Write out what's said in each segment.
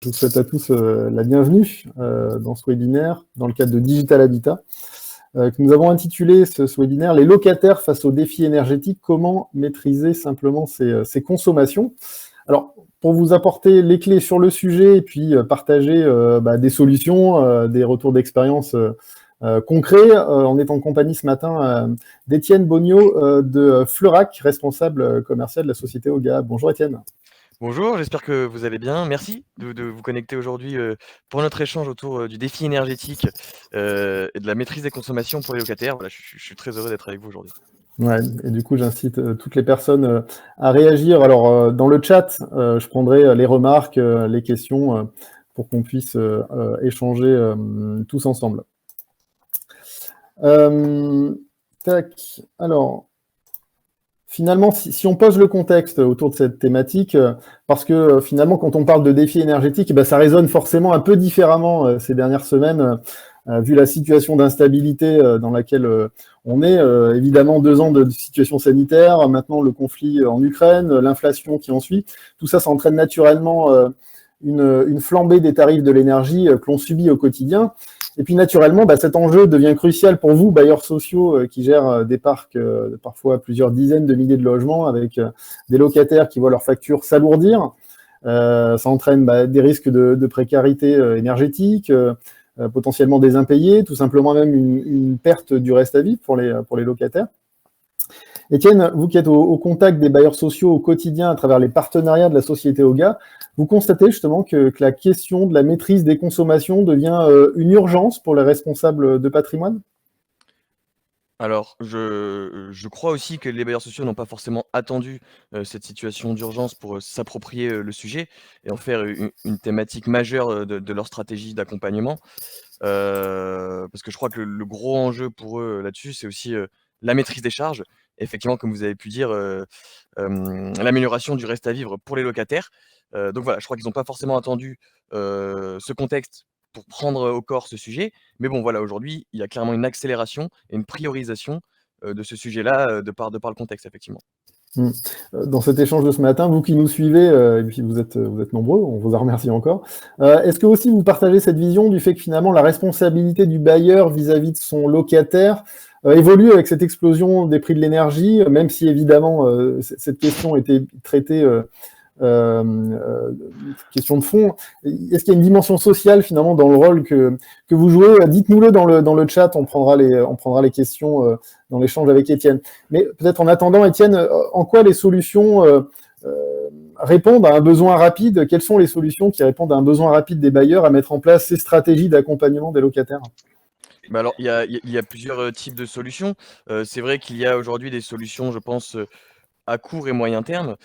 vous souhaite à tous la bienvenue dans ce webinaire dans le cadre de Digital Habitat, que nous avons intitulé ce webinaire « Les locataires face aux défis énergétiques, comment maîtriser simplement ses consommations ». Alors, pour vous apporter les clés sur le sujet et puis partager des solutions, des retours d'expérience concrets, on est en compagnie ce matin d'Étienne Bognaud de Fleurac, responsable commercial de la société Oga. Bonjour Étienne. Bonjour, j'espère que vous allez bien. Merci de vous connecter aujourd'hui pour notre échange autour du défi énergétique et de la maîtrise des consommations pour les locataires. Voilà, je suis très heureux d'être avec vous aujourd'hui. Ouais, et du coup, j'incite toutes les personnes à réagir. Alors, dans le chat, je prendrai les remarques, les questions pour qu'on puisse échanger tous ensemble. Tac. Alors, finalement, si on pose le contexte autour de cette thématique, parce que finalement, quand on parle de défi énergétique, ça résonne forcément un peu différemment ces dernières semaines, vu la situation d'instabilité dans laquelle on est. Évidemment, 2 ans de situation sanitaire, maintenant le conflit en Ukraine, l'inflation qui en suit. Tout ça, ça entraîne naturellement une flambée des tarifs de l'énergie que l'on subit au quotidien. Et puis naturellement, cet enjeu devient crucial pour vous, bailleurs sociaux qui gèrent des parcs, parfois plusieurs dizaines de milliers de logements, avec des locataires qui voient leurs factures s'alourdir. Ça entraîne des risques de précarité énergétique, potentiellement des impayés, tout simplement même une perte du reste à vivre pour les locataires. Étienne, vous qui êtes au contact des bailleurs sociaux au quotidien à travers les partenariats de la société Oga, vous constatez justement que la question de la maîtrise des consommations devient une urgence pour les responsables de patrimoine ? Alors, je crois aussi que les bailleurs sociaux n'ont pas forcément attendu cette situation d'urgence pour s'approprier le sujet et en faire une thématique majeure de leur stratégie d'accompagnement. Parce que je crois que le gros enjeu pour eux là-dessus, c'est aussi la maîtrise des charges. Effectivement, comme vous avez pu dire, l'amélioration du reste à vivre pour les locataires. Donc voilà, je crois qu'ils n'ont pas forcément attendu ce contexte pour prendre au corps ce sujet. Mais bon, voilà, aujourd'hui, il y a clairement une accélération et une priorisation de ce sujet-là de par le contexte, effectivement. Dans cet échange de ce matin, vous qui nous suivez, et puis vous êtes nombreux, on vous en remercie encore, est-ce que aussi vous partagez cette vision du fait que finalement la responsabilité du bailleur vis-à-vis de son locataire évolue avec cette explosion des prix de l'énergie, même si évidemment cette question était traitée question de fond. Est-ce qu'il y a une dimension sociale finalement dans le rôle que vous jouez? Dites-nous-le dans le chat, on prendra les questions dans l'échange avec Étienne. Mais peut-être en attendant, Étienne, en quoi les solutions répondent à un besoin rapide? Quelles sont les solutions qui répondent à un besoin rapide des bailleurs à mettre en place ces stratégies d'accompagnement des locataires? Alors, il y a plusieurs types de solutions. C'est vrai qu'il y a aujourd'hui des solutions, je pense, à court et moyen terme.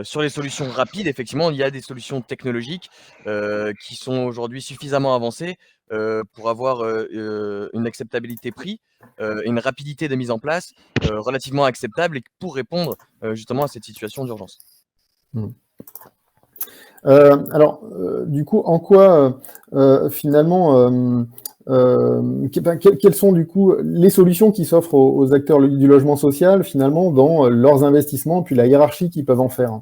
Sur les solutions rapides, effectivement, il y a des solutions technologiques qui sont aujourd'hui suffisamment avancées pour avoir une acceptabilité prix et une rapidité de mise en place relativement acceptable et pour répondre justement à cette situation d'urgence. Alors, du coup, en quoi finalement quelles sont du coup les solutions qui s'offrent aux acteurs du logement social finalement dans leurs investissements, puis la hiérarchie qu'ils peuvent en faire?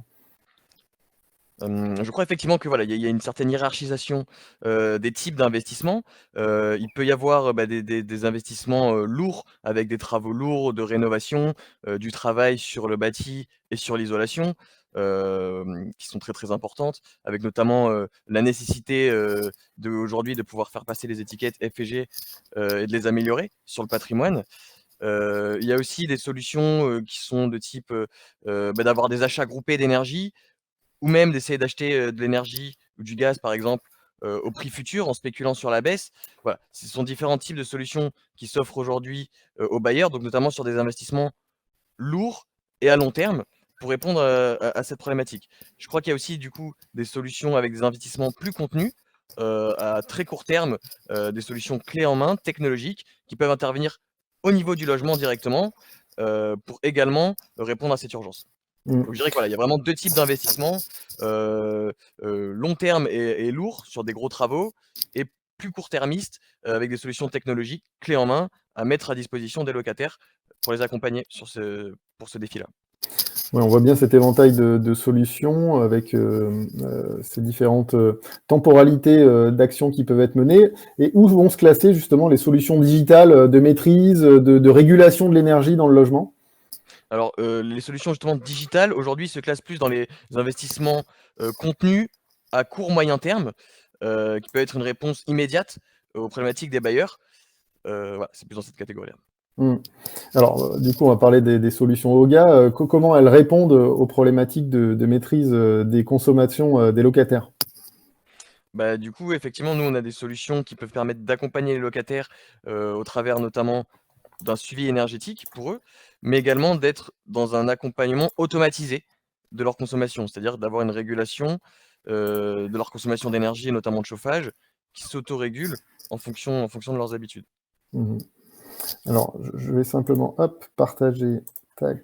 Je crois effectivement que voilà, il y a une certaine hiérarchisation des types d'investissements. Il peut y avoir des investissements lourds avec des travaux lourds de rénovation, du travail sur le bâti et sur l'isolation, qui sont très très importantes, avec notamment la nécessité aujourd'hui de pouvoir faire passer les étiquettes F et G et de les améliorer sur le patrimoine. Il y a aussi des solutions qui sont de type d'avoir des achats groupés d'énergie, ou même d'essayer d'acheter de l'énergie ou du gaz, par exemple, au prix futur en spéculant sur la baisse. Voilà, ce sont différents types de solutions qui s'offrent aujourd'hui aux bailleurs, donc notamment sur des investissements lourds et à long terme pour répondre à cette problématique. Je crois qu'il y a aussi du coup des solutions avec des investissements plus contenus à très court terme, des solutions clés en main, technologiques, qui peuvent intervenir au niveau du logement directement pour également répondre à cette urgence. Donc je dirais que voilà, il y a vraiment 2 types d'investissements, long terme et lourds sur des gros travaux et plus court-termistes, avec des solutions technologiques clés en main à mettre à disposition des locataires pour les accompagner pour ce défi-là. Ouais, on voit bien cet éventail de solutions avec ces différentes temporalités d'actions qui peuvent être menées et où vont se classer justement les solutions digitales de maîtrise, de régulation de l'énergie dans le logement. Alors, les solutions justement digitales, aujourd'hui, se classent plus dans les investissements, contenus à court moyen terme, qui peut être une réponse immédiate aux problématiques des bailleurs. Voilà, c'est plus dans cette catégorie-là. Mm. Alors, du coup, on va parler des solutions OGA. Comment elles répondent aux problématiques de maîtrise des consommations des locataires? Bah, du coup, effectivement, nous, on a des solutions qui peuvent permettre d'accompagner les locataires, au travers notamment d'un suivi énergétique pour eux, mais également d'être dans un accompagnement automatisé de leur consommation. C'est-à-dire d'avoir une régulation, de leur consommation d'énergie et notamment de chauffage qui s'autorégule en fonction de leurs habitudes. Mhm. Alors, je vais simplement, hop, partager. Tac.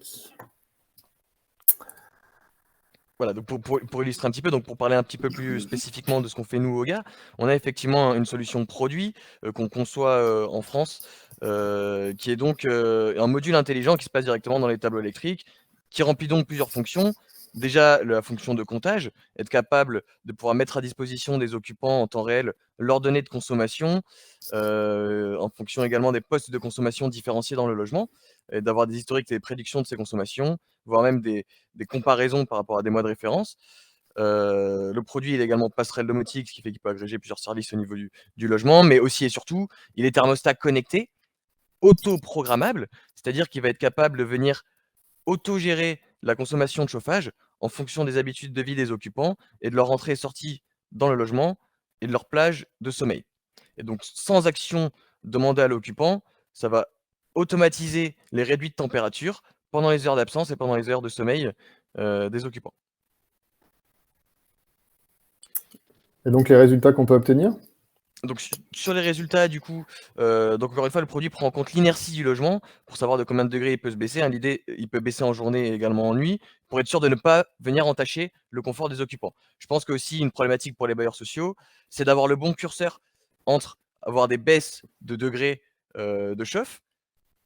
Voilà, donc pour illustrer un petit peu, donc pour parler un petit peu plus spécifiquement de ce qu'on fait nous, Oga, on a effectivement une solution produit, qu'on conçoit, en France, qui est donc, un module intelligent qui se passe directement dans les tableaux électriques, qui remplit donc plusieurs fonctions. Déjà, la fonction de comptage, être capable de pouvoir mettre à disposition des occupants en temps réel leurs données de consommation, en fonction également des postes de consommation différenciés dans le logement, et d'avoir des historiques et des prédictions de ces consommations, voire même des comparaisons par rapport à des mois de référence. Le produit, il est également passerelle domotique, ce qui fait qu'il peut agréger plusieurs services au niveau du logement, mais aussi et surtout, il est thermostat connecté, auto-programmable, c'est-à-dire qu'il va être capable de venir autogérer la consommation de chauffage en fonction des habitudes de vie des occupants et de leur entrée et sortie dans le logement et de leur plage de sommeil. Et donc, sans action demandée à l'occupant, ça va automatiser les réduits de température pendant les heures d'absence et pendant les heures de sommeil des occupants. Et donc, les résultats qu'on peut obtenir? Donc sur les résultats du coup, donc encore une fois, le produit prend en compte l'inertie du logement pour savoir de combien de degrés il peut se baisser, hein. L'idée, il peut baisser en journée et également en nuit, pour être sûr de ne pas venir entacher le confort des occupants. Je pense qu'aussi une problématique pour les bailleurs sociaux, c'est d'avoir le bon curseur entre avoir des baisses de degrés, de chauffe,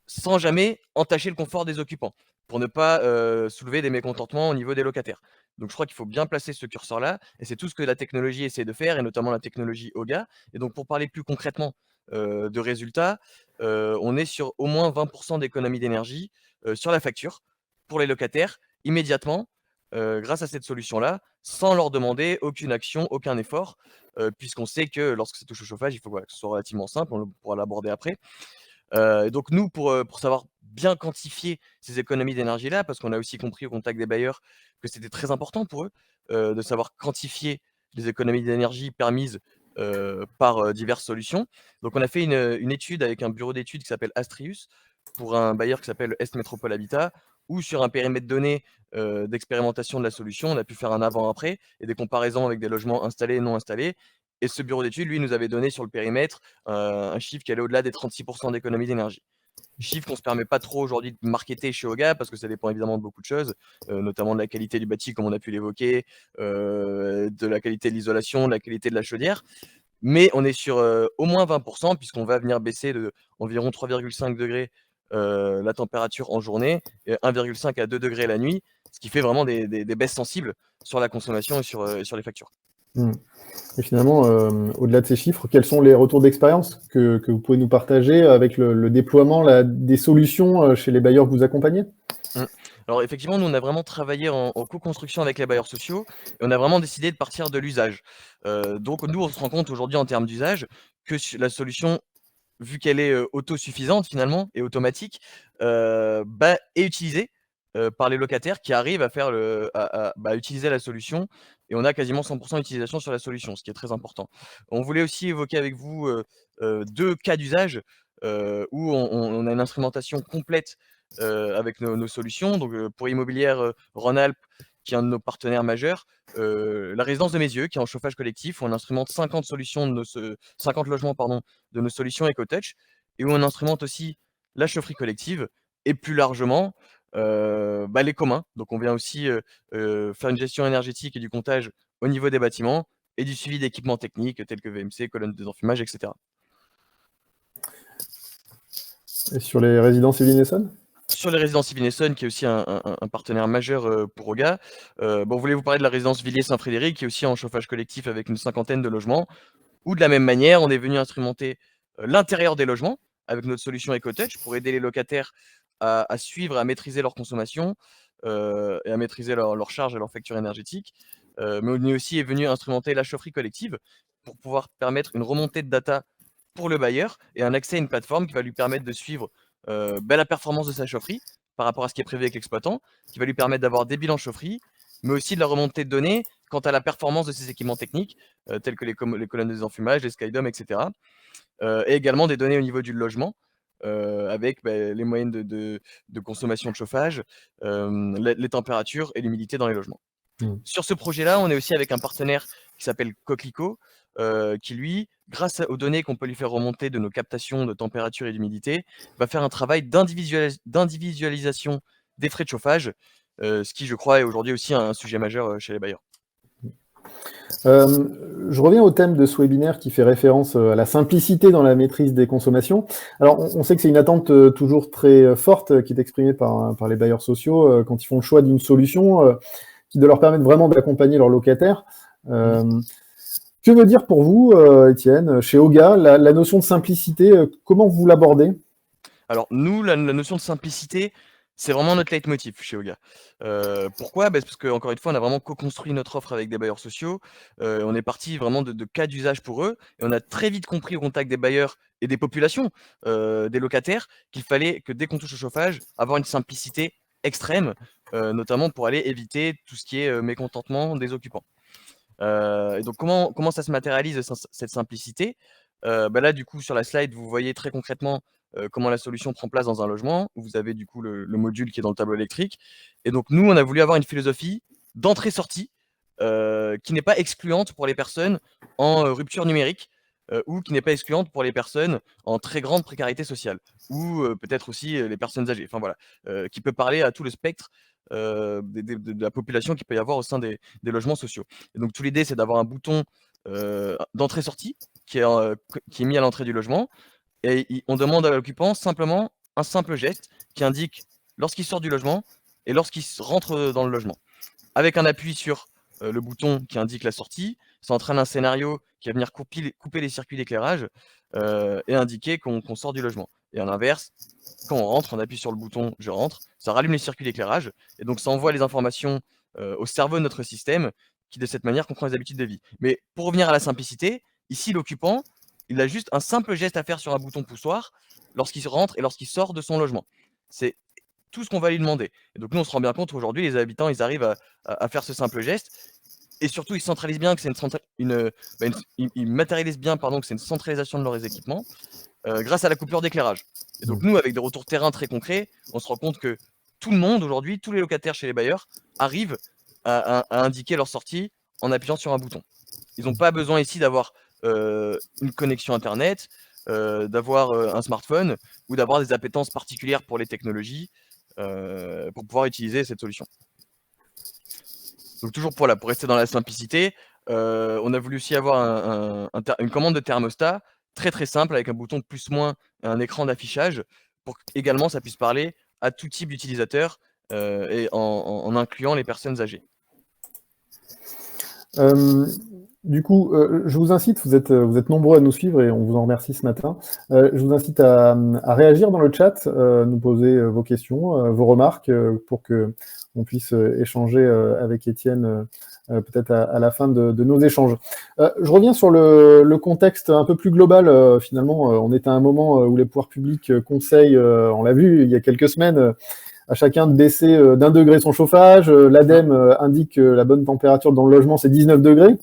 sans jamais entacher le confort des occupants, pour ne pas, soulever des mécontentements au niveau des locataires. Donc je crois qu'il faut bien placer ce curseur-là et c'est tout ce que la technologie essaie de faire et notamment la technologie OGA. Et donc pour parler plus concrètement, de résultats, on est sur au moins 20 d'économie d'énergie, sur la facture pour les locataires immédiatement, grâce à cette solution-là, sans leur demander aucune action, aucun effort, puisqu'on sait que lorsque ça touche au chauffage, il faut, voilà, que ce soit relativement simple, on pourra l'aborder après. Donc nous, pour savoir bien quantifier ces économies d'énergie-là, parce qu'on a aussi compris au contact des bailleurs que c'était très important pour eux, de savoir quantifier les économies d'énergie permises, par, diverses solutions. Donc on a fait une étude avec un bureau d'études qui s'appelle Astrius, pour un bailleur qui s'appelle Est Métropole Habitat, où sur un périmètre donné, d'expérimentation de la solution, on a pu faire un avant-après et des comparaisons avec des logements installés et non installés. Et ce bureau d'études, lui, nous avait donné sur le périmètre, un chiffre qui allait au-delà des 36 d'économie d'énergie. Chiffre qu'on ne se permet pas trop aujourd'hui de marketer chez OGA parce que ça dépend évidemment de beaucoup de choses, notamment de la qualité du bâti comme on a pu l'évoquer, de la qualité de l'isolation, de la qualité de la chaudière. Mais on est sur, au moins 20 puisqu'on va venir baisser de environ 3,5 la température en journée et 1,5 à 2 la nuit, ce qui fait vraiment des baisses sensibles sur la consommation et sur les factures. Mm. Et finalement, au-delà de ces chiffres, quels sont les retours d'expérience que vous pouvez nous partager avec le déploiement des solutions chez les bailleurs que vous accompagnez? Mmh. Alors effectivement, nous, on a vraiment travaillé en co-construction avec les bailleurs sociaux et on a vraiment décidé de partir de l'usage. Donc nous, on se rend compte aujourd'hui en termes d'usage que la solution, vu qu'elle est, autosuffisante finalement et automatique, est utilisée, par les locataires qui arrivent à faire utiliser la solution et on a quasiment 100 d'utilisation sur la solution, ce qui est très important. On voulait aussi évoquer avec vous, 2 cas d'usage, où on a une instrumentation complète, avec nos solutions. Donc, pour Immobilière, Rhône-Alpes, qui est un de nos partenaires majeurs, la résidence de Mézieux, qui est en chauffage collectif, où on instrumente 50 solutions de 50 logements pardon, de nos solutions EcoTouch et où on instrumente aussi la chaufferie collective et plus largement, les communs. Donc on vient aussi, faire une gestion énergétique et du comptage au niveau des bâtiments et du suivi d'équipements techniques tels que VMC, colonnes de désenfumage, et cetera. Et sur les résidences Evelyne Essonne? Sur les résidences Villiers-Essonnes, qui est aussi un partenaire majeur pour OGA, on voulait vous parler de la résidence Villiers-Saint-Frédéric, qui est aussi en chauffage collectif avec une 50aine de logements, où de la même manière, on est venu instrumenter l'intérieur des logements avec notre solution EcoTouch pour aider les locataires à suivre, à maîtriser leur consommation et à maîtriser leur charge et leur facture énergétique. Mais on est aussi venu instrumenter la chaufferie collective pour pouvoir permettre une remontée de data pour le bailleur et un accès à une plateforme qui va lui permettre de suivre la performance de sa chaufferie par rapport à ce qui est prévu avec l'exploitant, qui va lui permettre d'avoir des bilans chaufferie, mais aussi de la remontée de données quant à la performance de ses équipements techniques, tels que les colonnes de désenfumage, les skydomes, etc. Et également des données au niveau du logement, avec les moyennes de consommation de chauffage, les températures et l'humidité dans les logements. Sur ce projet-là, on est aussi avec un partenaire qui s'appelle Coquelicot, qui lui, grâce aux données qu'on peut lui faire remonter de nos captations de température et d'humidité, va faire un travail d'individualisation des frais de chauffage, ce qui, je crois, est aujourd'hui aussi un sujet majeur chez les bailleurs. Je reviens au thème de ce webinaire qui fait référence à la simplicité dans la maîtrise des consommations. Alors, on sait que c'est une attente toujours très forte qui est exprimée par les bailleurs sociaux quand ils font le choix d'une solution qui doit leur permettre vraiment d'accompagner leurs locataires. Que veut dire pour vous, Étienne, chez OGA, la notion de simplicité, comment vous l'abordez? Alors, nous, la notion de simplicité, c'est vraiment notre leitmotiv chez OGA. Pourquoi? Parce que, encore une fois, on a vraiment co-construit notre offre avec des bailleurs sociaux. On est parti vraiment de cas d'usage pour eux. Et on a très vite compris au contact des bailleurs et des populations, des locataires, qu'il fallait que dès qu'on touche au chauffage, avoir une simplicité extrême, notamment pour aller éviter tout ce qui est mécontentement des occupants. Et donc, comment ça se matérialise, cette simplicité? Là, du coup, sur la slide, vous voyez très concrètement comment la solution prend place dans un logement, où vous avez du coup le module qui est dans le tableau électrique. Et donc, nous, on a voulu avoir une philosophie d'entrée-sortie qui n'est pas excluante pour les personnes en rupture numérique ou qui n'est pas excluante pour les personnes en très grande précarité sociale ou peut-être aussi les personnes âgées. Enfin voilà, qui peut parler à tout le spectre de la population qu'il peut y avoir au sein des logements sociaux. Et donc, toute l'idée, c'est d'avoir un bouton d'entrée-sortie qui est mis à l'entrée du logement. Et on demande à l'occupant simplement un simple geste qui indique lorsqu'il sort du logement et lorsqu'il rentre dans le logement. Avec un appui sur le bouton qui indique la sortie, ça entraîne un scénario qui va venir couper les circuits d'éclairage et indiquer qu'on sort du logement. Et à l'inverse, quand on rentre, on appuie sur le bouton « Je rentre », ça rallume les circuits d'éclairage et donc ça envoie les informations au cerveau de notre système qui, de cette manière, comprend les habitudes de vie. Mais pour revenir à la simplicité, ici, l'occupant, il a juste un simple geste à faire sur un bouton poussoir lorsqu'il rentre et lorsqu'il sort de son logement. C'est tout ce qu'on va lui demander. Et donc nous, on se rend bien compte aujourd'hui, les habitants, ils arrivent à faire ce simple geste. Et surtout, ils centralisent bien que c'est ils matérialisent bien que c'est une centralisation de leurs équipements grâce à la coupure d'éclairage. Et donc nous, avec des retours terrain très concrets, on se rend compte que tout le monde aujourd'hui, tous les locataires chez les bailleurs, arrivent à indiquer leur sortie en appuyant sur un bouton. Ils n'ont pas besoin ici d'avoir une connexion Internet, d'avoir un smartphone ou d'avoir des appétences particulières pour les technologies pour pouvoir utiliser cette solution. Donc toujours pour rester dans la simplicité, on a voulu aussi avoir une commande de thermostat très très simple avec un bouton plus-moins et un écran d'affichage pour qu'également ça puisse parler à tout type d'utilisateurs et en incluant les personnes âgées. Du coup, je vous incite, vous êtes nombreux à nous suivre et on vous en remercie ce matin. Je vous incite à réagir dans le chat, nous poser vos questions, vos remarques pour que on puisse échanger avec Étienne peut-être à la fin de nos échanges. Je reviens sur le contexte un peu plus global. Finalement, on est à un moment où les pouvoirs publics conseillent, on l'a vu il y a quelques semaines, à chacun de baisser d'1 degré son chauffage. L'ADEME indique que la bonne température dans le logement, c'est 19 degrés.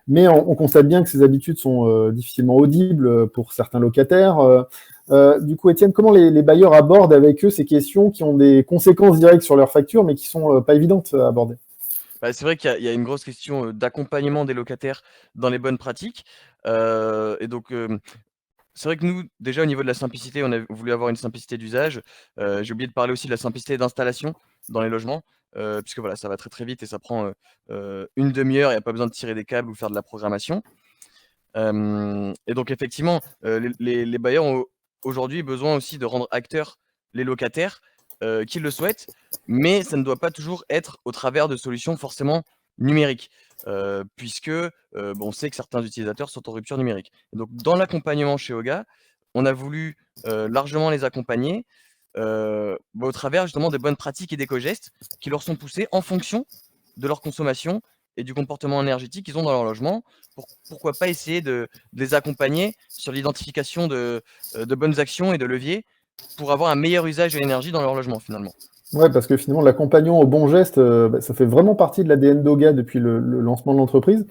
Mais on constate bien que ces habitudes sont difficilement audibles pour certains locataires. Du coup, Étienne, comment les bailleurs abordent avec eux ces questions qui ont des conséquences directes sur leurs factures, mais qui ne sont pas évidentes à aborder? C'est vrai qu'il y a une grosse question d'accompagnement des locataires dans les bonnes pratiques. Et donc, c'est vrai que nous, déjà au niveau de la simplicité, on a voulu avoir une simplicité d'usage. J'ai oublié de parler aussi de la simplicité d'installation dans les logements, puisque voilà, ça va très très vite et ça prend une demi-heure, il n'y a pas besoin de tirer des câbles ou faire de la programmation. Et donc effectivement, les bailleurs ont aujourd'hui besoin aussi de rendre acteurs les locataires qui le souhaitent, mais ça ne doit pas toujours être au travers de solutions forcément numériques, puisque on sait que certains utilisateurs sont en rupture numérique. Et donc, dans l'accompagnement chez Oga, on a voulu largement les accompagner au travers justement des bonnes pratiques et d'éco-gestes qui leur sont poussés en fonction de leur consommation et du comportement énergétique qu'ils ont dans leur logement. Pourquoi pas essayer de les accompagner sur l'identification de bonnes actions et de leviers pour avoir un meilleur usage de l'énergie dans leur logement finalement. Ouais, parce que finalement, l'accompagnement au bon geste, ça fait vraiment partie de l'ADN d'Oga depuis le lancement de l'entreprise.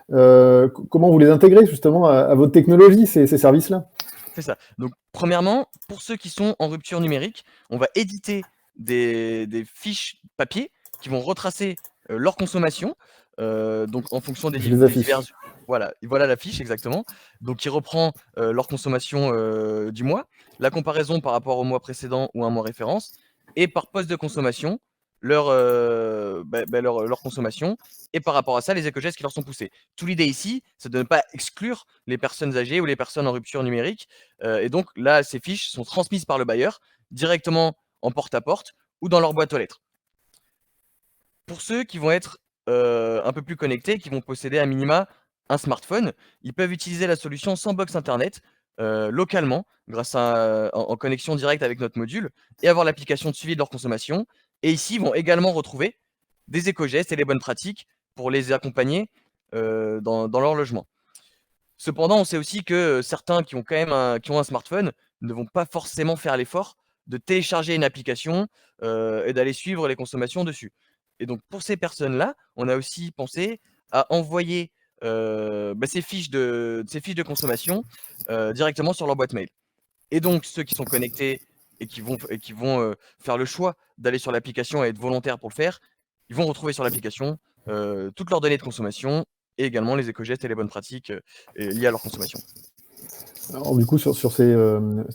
Comment vous les intégrez justement à votre technologie, ces services-là? C'est ça. Donc, premièrement, pour ceux qui sont en rupture numérique, on va éditer des fiches papier qui vont retracer leur consommation, donc en fonction des Je les affiche. divers. Voilà la fiche exactement. Donc, qui reprend leur consommation du mois, la comparaison par rapport au mois précédent ou un mois référence, et par poste de consommation, leur consommation, et par rapport à ça, les éco-gestes qui leur sont poussés. Tout l'idée ici, c'est de ne pas exclure les personnes âgées ou les personnes en rupture numérique. Et donc là, ces fiches sont transmises par le bailleur directement en porte-à-porte ou dans leur boîte aux lettres. Pour ceux qui vont être un peu plus connectés, qui vont posséder à minima un smartphone, ils peuvent utiliser la solution Sandbox Internet localement, grâce à en connexion directe avec notre module, et avoir l'application de suivi de leur consommation. Et ici, ils vont également retrouver des éco-gestes et les bonnes pratiques pour les accompagner dans leur logement. Cependant, on sait aussi que certains qui ont quand même qui ont un smartphone ne vont pas forcément faire l'effort de télécharger une application et d'aller suivre les consommations dessus. Et donc, pour ces personnes-là, on a aussi pensé à envoyer ces fiches de consommation directement sur leur boîte mail. Et donc, ceux qui sont connectés et qui vont faire le choix d'aller sur l'application et être volontaires pour le faire, ils vont retrouver sur l'application toutes leurs données de consommation et également les éco-gestes et les bonnes pratiques liées à leur consommation. Alors, du coup,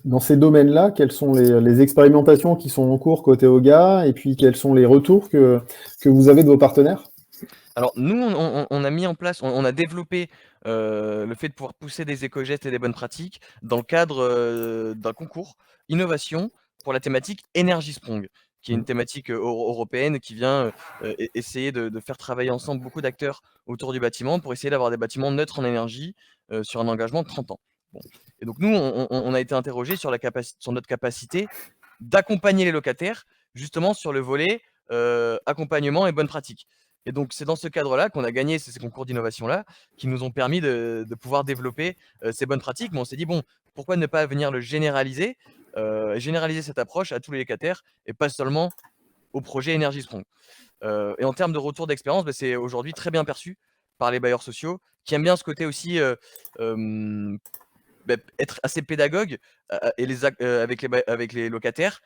dans ces domaines-là, quelles sont les expérimentations qui sont en cours côté Oga, et puis quels sont les retours que vous avez de vos partenaires? Alors, nous, on a mis en place, on a développé le fait de pouvoir pousser des éco-gestes et des bonnes pratiques dans le cadre d'un concours innovation pour la thématique Energy Sprong, qui est une thématique européenne qui vient essayer de faire travailler ensemble beaucoup d'acteurs autour du bâtiment pour essayer d'avoir des bâtiments neutres en énergie sur un engagement de 30 ans. Bon. Et donc, nous, on a été interrogés sur notre capacité d'accompagner les locataires justement sur le volet accompagnement et bonnes pratiques. Et donc, c'est dans ce cadre-là qu'on a gagné ces concours d'innovation-là qui nous ont permis de pouvoir développer ces bonnes pratiques. Mais on s'est dit, bon, pourquoi ne pas venir le généraliser, généraliser cette approche à tous les locataires et pas seulement au projet Energy Sprong. Et en termes de retour d'expérience, c'est aujourd'hui très bien perçu par les bailleurs sociaux qui aiment bien ce côté aussi être assez pédagogue avec les locataires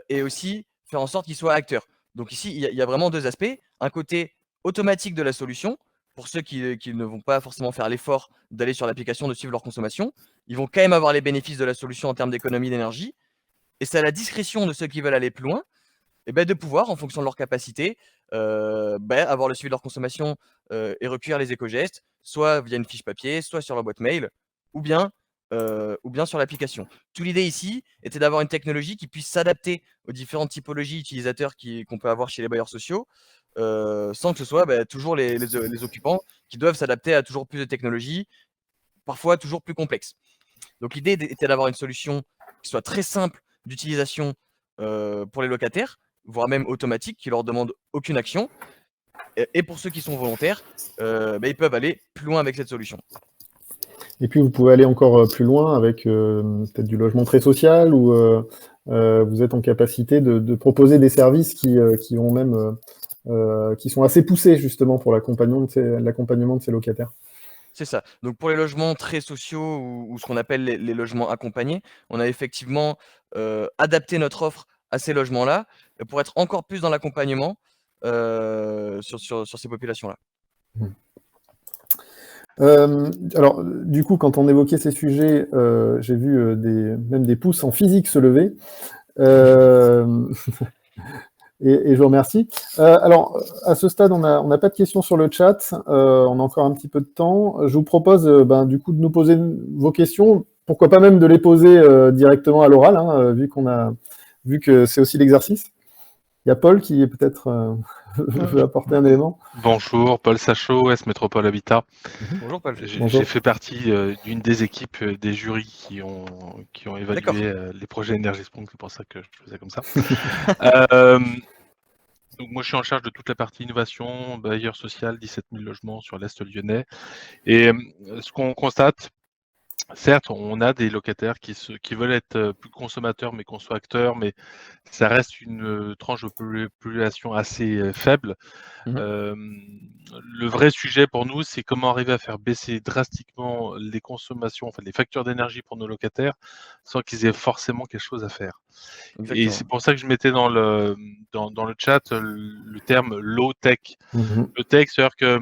et aussi faire en sorte qu'ils soient acteurs. Donc ici, il y a vraiment deux aspects. Un côté automatique de la solution, pour ceux qui ne vont pas forcément faire l'effort d'aller sur l'application, de suivre leur consommation. Ils vont quand même avoir les bénéfices de la solution en termes d'économie d'énergie. Et c'est à la discrétion de ceux qui veulent aller plus loin, de pouvoir, en fonction de leur capacité, avoir le suivi de leur consommation et recueillir les éco-gestes, soit via une fiche papier, soit sur leur boîte mail, ou bien sur l'application. Toute l'idée ici était d'avoir une technologie qui puisse s'adapter aux différentes typologies utilisateurs qu'on peut avoir chez les bailleurs sociaux, sans que ce soit toujours les occupants qui doivent s'adapter à toujours plus de technologies, parfois toujours plus complexes. Donc l'idée était d'avoir une solution qui soit très simple d'utilisation pour les locataires, voire même automatique, qui leur demande aucune action. Et pour ceux qui sont volontaires, ils peuvent aller plus loin avec cette solution. Et puis, vous pouvez aller encore plus loin avec peut-être du logement très social, où vous êtes en capacité de proposer des services qui sont assez poussés justement pour l'accompagnement de ces locataires. C'est ça. Donc pour les logements très sociaux ou ce qu'on appelle les logements accompagnés, on a effectivement adapté notre offre à ces logements-là pour être encore plus dans l'accompagnement sur ces populations-là. Alors, du coup, quand on évoquait ces sujets, j'ai vu même des pouces en physique se lever. Et je vous remercie. Alors, à ce stade, on n'a pas de questions sur le chat. On a encore un petit peu de temps. Je vous propose, du coup, de nous poser vos questions. Pourquoi pas même de les poser directement à l'oral, vu qu'on a vu que c'est aussi l'exercice. Il y a Paul qui peut-être veut apporter un élément. Bonjour, Paul Sachot, S Métropole Habitat. Bonjour Paul. J'ai fait partie d'une des équipes des jurys qui ont évalué les projets Énergie-Sprong, c'est pour ça que je faisais comme ça. Donc moi je suis en charge de toute la partie innovation, bailleur social, 17 000 logements sur l'Est lyonnais. Et ce qu'on constate, certes, on a des locataires qui veulent être plus consommateurs, mais qu'on soit acteurs, mais ça reste une tranche de population assez faible. Le vrai sujet pour nous, c'est comment arriver à faire baisser drastiquement les consommations, enfin les factures d'énergie pour nos locataires, sans qu'ils aient forcément quelque chose à faire. Exactement. Et c'est pour ça que je mettais dans le chat le terme low tech. Low tech, c'est-à-dire que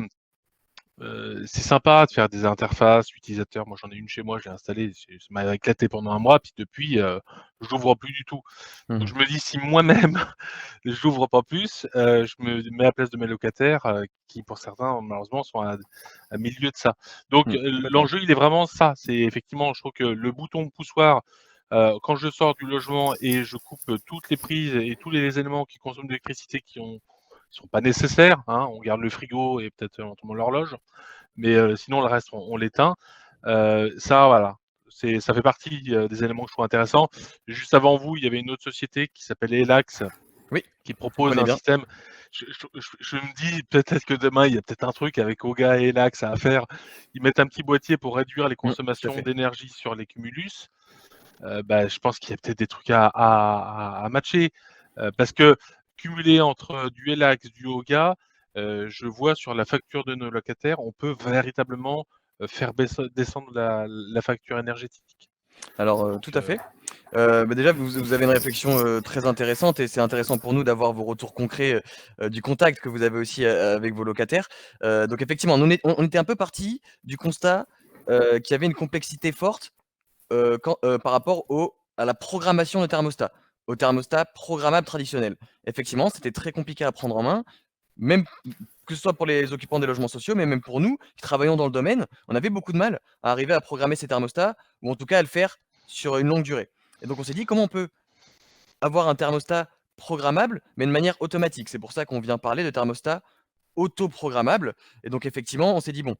c'est sympa de faire des interfaces utilisateurs. Moi, j'en ai une chez moi, je l'ai installée, ça m'a éclaté pendant un mois, puis depuis, je l'ouvre plus du tout. Donc je me dis, si moi-même, je l'ouvre pas plus, je me mets à la place de mes locataires, qui pour certains, malheureusement, sont à milieu de ça. Donc l'enjeu, il est vraiment ça. C'est effectivement, je trouve que le bouton poussoir, quand je sors du logement et je coupe toutes les prises et tous les éléments qui consomment de l'électricité qui sont pas nécessaires, hein. On garde le frigo et peut-être éventuellement l'horloge, mais sinon le reste on l'éteint. Ça, voilà, ça fait partie des éléments que je trouve intéressants. Juste avant vous, il y avait une autre société qui s'appelle Elax, qui propose un système. Je me dis peut-être que demain il y a peut-être un truc avec Oga et Elax à faire. Ils mettent un petit boîtier pour réduire les consommations d'énergie sur les cumulus. Je pense qu'il y a peut-être des trucs à matcher, parce que cumuler entre du Elax, du Oga, je vois sur la facture de nos locataires, on peut véritablement faire descendre la facture énergétique. Alors, tout à fait. Déjà, vous avez une réflexion très intéressante et c'est intéressant pour nous d'avoir vos retours concrets du contact que vous avez aussi avec vos locataires. Donc effectivement, on était un peu parti du constat qu'il y avait une complexité forte par rapport à la programmation de thermostat, au thermostat programmable traditionnel. Effectivement, c'était très compliqué à prendre en main, même que ce soit pour les occupants des logements sociaux, mais même pour nous qui travaillons dans le domaine, on avait beaucoup de mal à arriver à programmer ces thermostats, ou en tout cas à le faire sur une longue durée. Et donc on s'est dit comment on peut avoir un thermostat programmable, mais de manière automatique. C'est pour ça qu'on vient parler de thermostat auto-programmable. Et donc effectivement, on s'est dit, bon,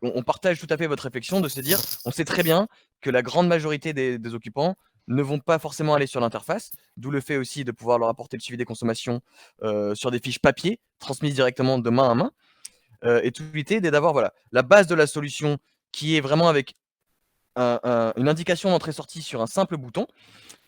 on partage tout à fait votre réflexion de se dire, on sait très bien que la grande majorité des occupants ne vont pas forcément aller sur l'interface, d'où le fait aussi de pouvoir leur apporter le suivi des consommations sur des fiches papier, transmises directement de main à main. Et toute l'idée est d'avoir la base de la solution qui est vraiment avec une indication d'entrée-sortie sur un simple bouton.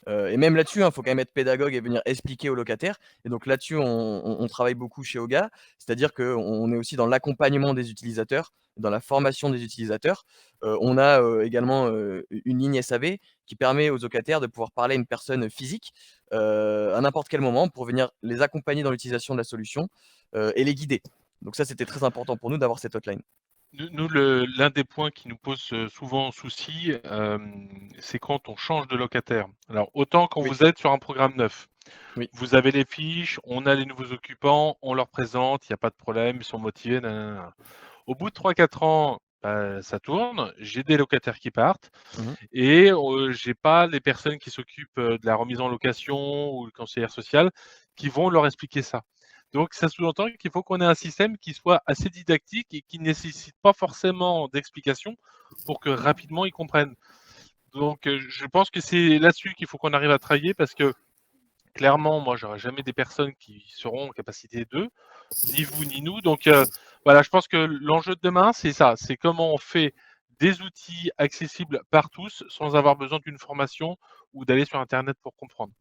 Et même là-dessus, il faut quand même être pédagogue et venir expliquer aux locataires. Et donc là-dessus, on travaille beaucoup chez Oga, c'est-à-dire qu'on est aussi dans l'accompagnement des utilisateurs, dans la formation des utilisateurs. On a également une ligne SAV qui permet aux locataires de pouvoir parler à une personne physique à n'importe quel moment pour venir les accompagner dans l'utilisation de la solution et les guider. Donc ça, c'était très important pour nous d'avoir cette hotline. Nous, l'un des points qui nous pose souvent souci, c'est quand on change de locataire. Alors, autant quand vous êtes sur un programme neuf, vous avez les fiches, on a les nouveaux occupants, on leur présente, il n'y a pas de problème, ils sont motivés. Nanana. Au bout de 3-4 ans, ça tourne, j'ai des locataires qui partent et j'ai pas les personnes qui s'occupent de la remise en location ou le conseiller social qui vont leur expliquer ça. Donc, ça sous-entend qu'il faut qu'on ait un système qui soit assez didactique et qui ne nécessite pas forcément d'explications pour que rapidement ils comprennent. Donc, je pense que c'est là-dessus qu'il faut qu'on arrive à travailler parce que clairement, moi, j'aurai jamais des personnes qui seront en capacité d'eux, ni vous ni nous. Donc, voilà, je pense que l'enjeu de demain, c'est ça, c'est comment on fait des outils accessibles par tous sans avoir besoin d'une formation ou d'aller sur Internet pour comprendre.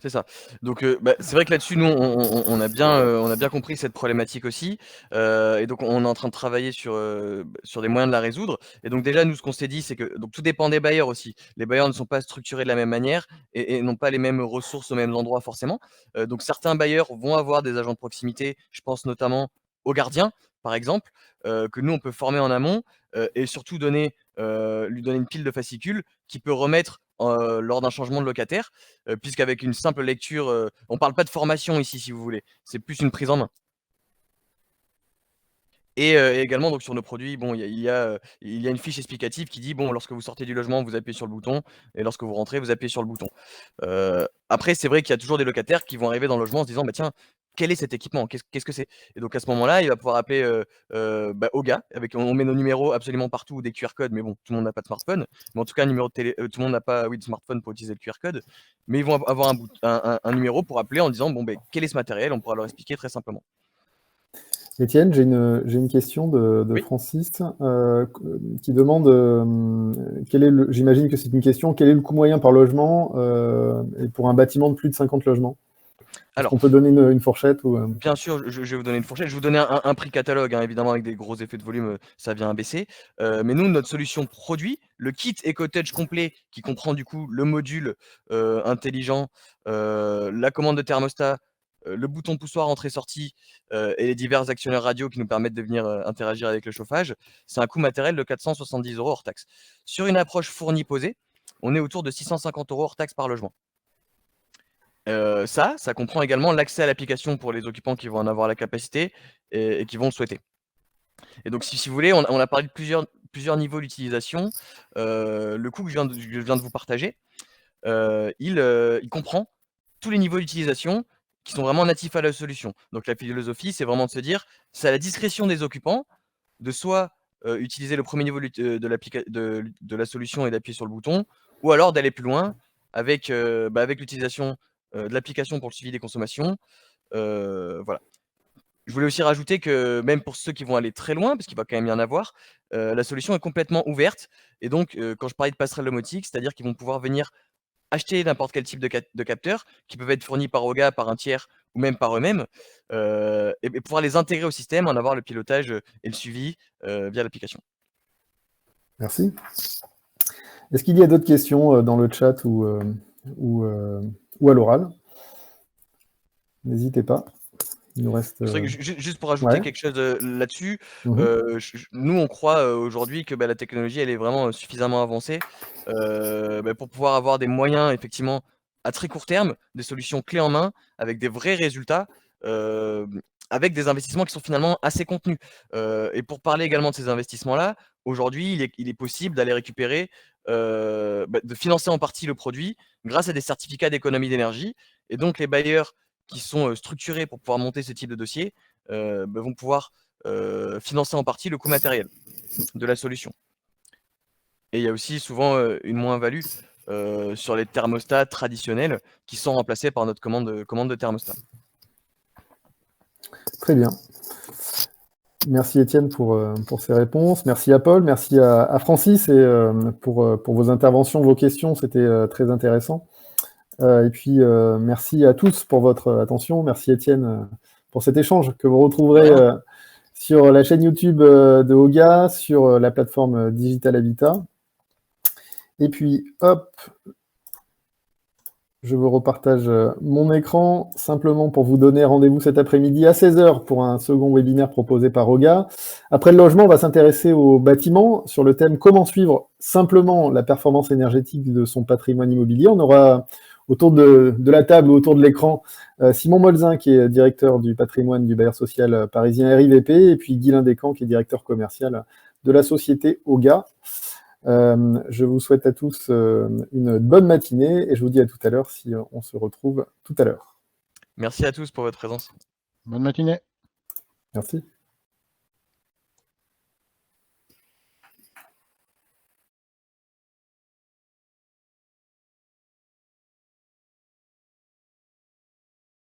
C'est ça. Donc, c'est vrai que là-dessus, nous, on a bien compris cette problématique aussi. Et donc, on est en train de travailler sur des moyens de la résoudre. Et donc, déjà, nous, ce qu'on s'est dit, c'est que donc, tout dépend des bailleurs aussi. Les bailleurs ne sont pas structurés de la même manière et n'ont pas les mêmes ressources aux mêmes endroits forcément. Donc, certains bailleurs vont avoir des agents de proximité. Je pense notamment aux gardiens, par exemple, que nous, on peut former en amont et surtout lui donner une pile de fascicules qui peut remettre lors d'un changement de locataire, puisqu'avec une simple lecture, on ne parle pas de formation ici, si vous voulez, c'est plus une prise en main. Et également, donc, sur nos produits, bon, il y a une fiche explicative qui dit, bon, lorsque vous sortez du logement, vous appuyez sur le bouton, et lorsque vous rentrez, vous appuyez sur le bouton. Après, c'est vrai qu'il y a toujours des locataires qui vont arriver dans le logement en se disant: «Bah, tiens, quel est cet équipement? Qu'est-ce que c'est?» Et donc à ce moment-là, il va pouvoir appeler, bah, Oga, on met nos numéros absolument partout, ou des QR codes, mais bon, tout le monde n'a pas de smartphone. Mais en tout cas, un numéro de télé tout le monde n'a pas, oui, de smartphone pour utiliser le QR code. Mais ils vont avoir un numéro pour appeler en disant: «Bon, beh, quel est ce matériel?» On pourra leur expliquer très simplement. Étienne, j'ai une question de Oui? Francis qui demande j'imagine que c'est une question, quel est le coût moyen par logement et pour un bâtiment de plus de 50 logements? Est-ce Alors, qu'on peut donner une fourchette ou, bien sûr, je vais vous donner une fourchette. Je vais vous donner un prix catalogue, hein, évidemment, avec des gros effets de volume, ça vient à baisser. Mais nous, notre solution produit, le kit EcoTouch complet qui comprend du coup le module intelligent, la commande de thermostat, le bouton poussoir entrée-sortie et les divers actionneurs radio qui nous permettent de venir interagir avec le chauffage, c'est un coût matériel de 470 € hors taxe. Sur une approche fournie-posée, on est autour de 650 € hors taxe par logement. Ça comprend également l'accès à l'application pour les occupants qui vont en avoir la capacité et qui vont le souhaiter. Et donc si vous voulez, on a parlé de plusieurs niveaux d'utilisation. Le coût que je viens de vous partager, il comprend tous les niveaux d'utilisation qui sont vraiment natifs à la solution. Donc la philosophie, c'est vraiment de se dire, c'est à la discrétion des occupants de soit utiliser le premier niveau de la solution et d'appuyer sur le bouton, ou alors d'aller plus loin avec l'utilisation de l'application pour le suivi des consommations. Voilà. Je voulais aussi rajouter que même pour ceux qui vont aller très loin, parce qu'il va quand même y en avoir, la solution est complètement ouverte. Et donc, quand je parlais de passerelle domotique, c'est-à-dire qu'ils vont pouvoir venir acheter n'importe quel type de capteurs qui peuvent être fournis par Oga, par un tiers ou même par eux-mêmes, et pouvoir les intégrer au système, en avoir le pilotage et le suivi via l'application. Merci. Est-ce qu'il y a d'autres questions dans le chat ou à l'oral? N'hésitez pas. Il nous reste. Juste pour ajouter quelque chose là-dessus, nous on croit aujourd'hui que la technologie elle est vraiment suffisamment avancée pour pouvoir avoir des moyens effectivement à très court terme, des solutions clés en main avec des vrais résultats, avec des investissements qui sont finalement assez contenus. Et pour parler également de ces investissements-là, aujourd'hui il est possible d'aller récupérer, de financer en partie le produit grâce à des certificats d'économie d'énergie. Et donc les bailleurs qui sont structurés pour pouvoir monter ce type de dossier vont pouvoir financer en partie le coût matériel de la solution. Et il y a aussi souvent une moins-value sur les thermostats traditionnels qui sont remplacés par notre commande de thermostat. Très bien. Merci Étienne pour ces réponses. Merci à Paul, merci à Francis et pour vos interventions, vos questions, c'était très intéressant. Et puis merci à tous pour votre attention. Merci Étienne pour cet échange que vous retrouverez sur la chaîne YouTube de Oga, sur la plateforme Digital Habitat. Et puis hop, je vous repartage mon écran simplement pour vous donner rendez-vous cet après-midi à 16h pour un second webinaire proposé par Oga. Après le logement, on va s'intéresser au bâtiment sur le thème « Comment suivre simplement la performance énergétique de son patrimoine immobilier ». On aura autour de la table ou autour de l'écran Simon Molzin, qui est directeur du patrimoine du bailleur social parisien RIVP, et puis Guylain Descamps, qui est directeur commercial de la société Oga. Je vous souhaite à tous une bonne matinée et je vous dis à tout à l'heure si on se retrouve tout à l'heure. Merci à tous pour votre présence. Bonne matinée. Merci.